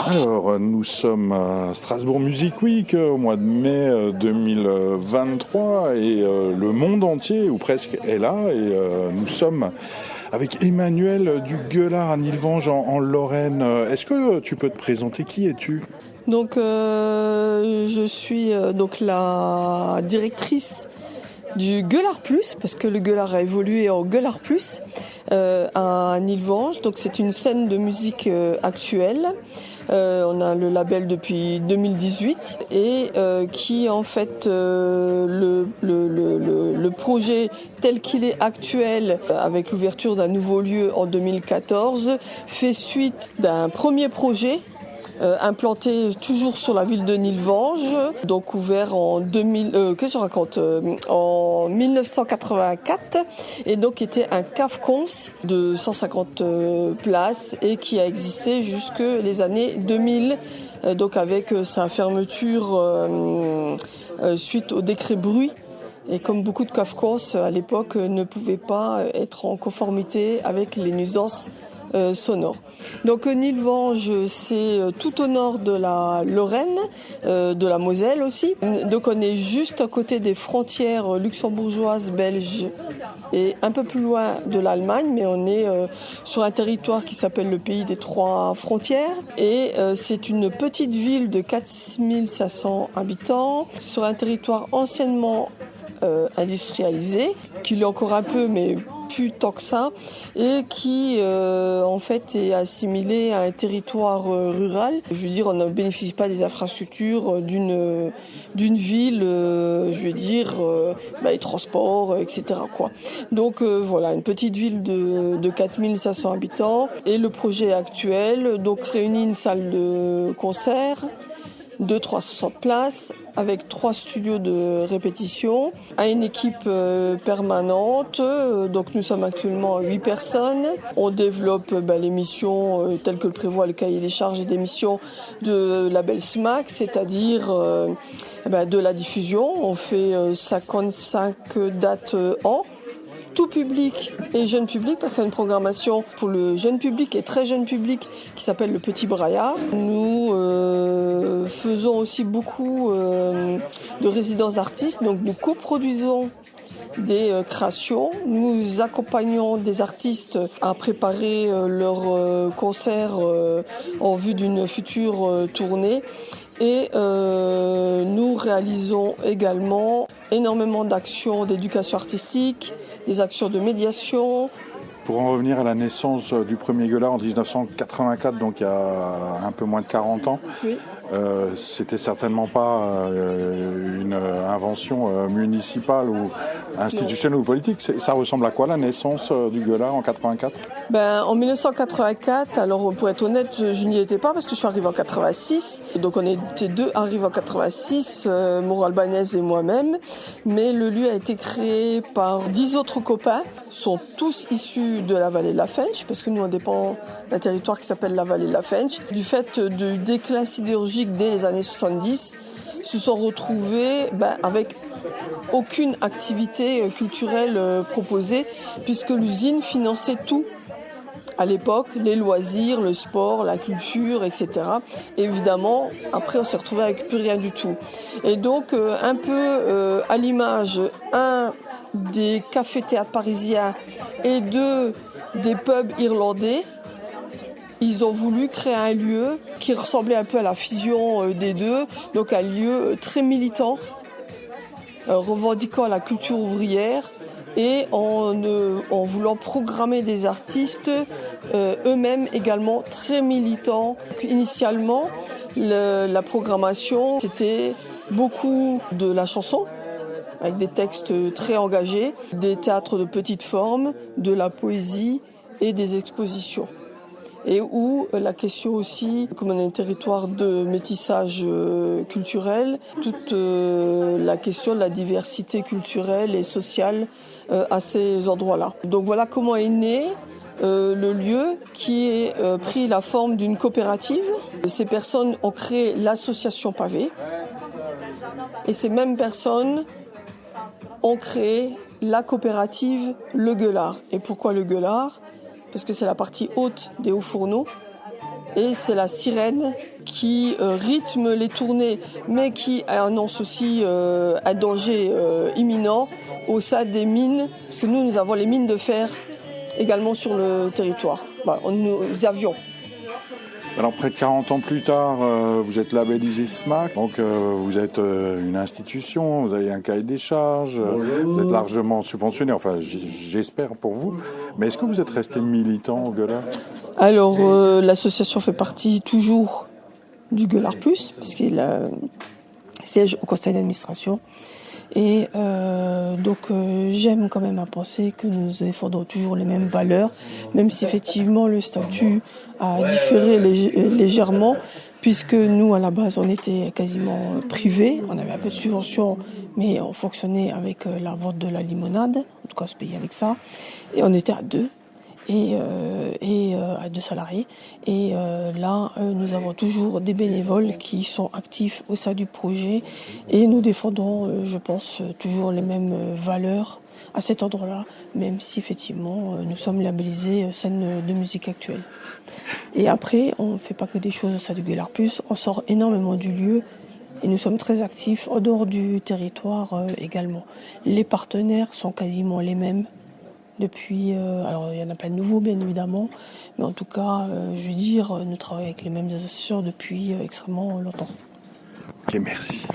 Alors, nous sommes à Strasbourg Music Week au mois de mai 2023 et le monde entier, ou presque, est là. Et nous sommes avec Emmanuelle du Gueulard à Nilvange en Lorraine. Est-ce que tu peux te présenter? Qui es-tu? Donc, je suis donc la directrice du Gueulard Plus, parce que le Gueulard a évolué en Gueulard Plus à Nilvange. Donc, c'est une scène de musique actuelle. On a le label depuis 2018 et qui en fait le projet tel qu'il est actuel avec l'ouverture d'un nouveau lieu en 2014 fait suite d'un premier projet implanté toujours sur la ville de Nilvange, donc ouvert en 1984, et donc était un cave-cons de 150 places et qui a existé jusque les années 2000, donc avec sa fermeture suite au décret bruit. Et comme beaucoup de cave-cons à l'époque ne pouvaient pas être en conformité avec les nuisances sonore. Donc Nilvange, c'est tout au nord de la Lorraine, de la Moselle aussi. Donc on est juste à côté des frontières luxembourgeoises, belges et un peu plus loin de l'Allemagne, mais on est sur un territoire qui s'appelle le pays des trois frontières. Et c'est une petite ville de 4500 habitants sur un territoire anciennement industrialisé, qui l'est encore un peu, mais plus tant que ça, et qui en fait est assimilé à un territoire rural. Je veux dire, on ne bénéficie pas des infrastructures d'une ville, je veux dire, les transports, etc. quoi. Donc voilà, une petite ville de 4500 habitants, et le projet actuel donc réunit une salle de concert de 360 places avec 3 studios de répétition, à une équipe permanente. Donc nous sommes actuellement 8 personnes. On développe l'émission telle que le prévoit le cahier des charges d'émission de label SMAC, c'est-à-dire de la diffusion. On fait 55 dates an. Tout public et jeune public, parce qu'il y a une programmation pour le jeune public et très jeune public qui s'appelle le Petit Braillard. Nous faisons aussi beaucoup de résidences d'artistes, donc nous coproduisons des créations. Nous accompagnons des artistes à préparer leurs concerts en vue d'une future tournée. Et nous réalisons également énormément d'actions d'éducation artistique, des actions de médiation. Pour en revenir à la naissance du premier Gueulard en 1984, donc il y a un peu moins de 40 ans, oui. C'était certainement pas une invention municipale ou institutionnelle ou politique. Ça ressemble à quoi la naissance du Gueulard en 84? En 1984, alors pour être honnête, je n'y étais pas parce que je suis arrivée en 86. Donc on était deux arrivés en 86, Mauro Albanese et moi-même. Mais le lieu a été créé par 10 autres copains, sont tous issus de la vallée de la Fensch, parce que nous on dépend d'un territoire qui s'appelle la vallée de la Fensch. Du fait du déclin sidérurgique dès les années 70, se sont retrouvés avec aucune activité culturelle proposée, puisque l'usine finançait tout. À l'époque, les loisirs, le sport, la culture, etc. Et évidemment, après, on s'est retrouvé avec plus rien du tout. Et donc, un peu à l'image, des cafés-théâtres parisiens et des pubs irlandais, ils ont voulu créer un lieu qui ressemblait un peu à la fusion des deux, donc un lieu très militant, revendiquant la culture ouvrière et en voulant programmer des artistes eux-mêmes également très militants. Initialement, la programmation, c'était beaucoup de la chanson, avec des textes très engagés, des théâtres de petite forme, de la poésie et des expositions. Et où la question aussi, comme on est un territoire de métissage culturel, toute la question de la diversité culturelle et sociale à ces endroits-là. Donc voilà comment est né le lieu qui a pris la forme d'une coopérative. Ces personnes ont créé l'association Pavé et ces mêmes personnes ont créé la coopérative Le Gueulard. Et pourquoi Le Gueulard ? Parce que c'est la partie haute des hauts fourneaux et c'est la sirène qui rythme les tournées, mais qui annonce aussi un danger imminent au sein des mines, parce que nous avons les mines de fer également sur le territoire. Voilà, nous avions. Alors près de 40 ans plus tard, vous êtes labellisé SMAC, donc vous êtes une institution, vous avez un cahier des charges, vous êtes largement subventionné, enfin j'espère pour vous. Mais est-ce que vous êtes resté militant au Gueulard ? Alors l'association fait partie toujours du Gueulard Plus, parce qu'il siège au conseil d'administration. Et j'aime quand même à penser que nous défendons toujours les mêmes valeurs, même si effectivement le statut a différé légèrement, puisque nous à la base on était quasiment privés, on avait un peu de subventions, mais on fonctionnait avec la vente de la limonade, en tout cas on se payait avec ça, et on était à 2. Et à 2 salariés. Et là, nous avons toujours des bénévoles qui sont actifs au sein du projet et nous défendons, je pense, toujours les mêmes valeurs à cet endroit-là, même si effectivement nous sommes labellisés scène de musique actuelle. Et après, on ne fait pas que des choses au sein du Gueulard Plus, on sort énormément du lieu et nous sommes très actifs en dehors du territoire également. Les partenaires sont quasiment les mêmes. Depuis, alors il y en a plein de nouveaux bien évidemment, mais en tout cas, je veux dire, nous travaillons avec les mêmes associations depuis extrêmement longtemps. Ok, merci.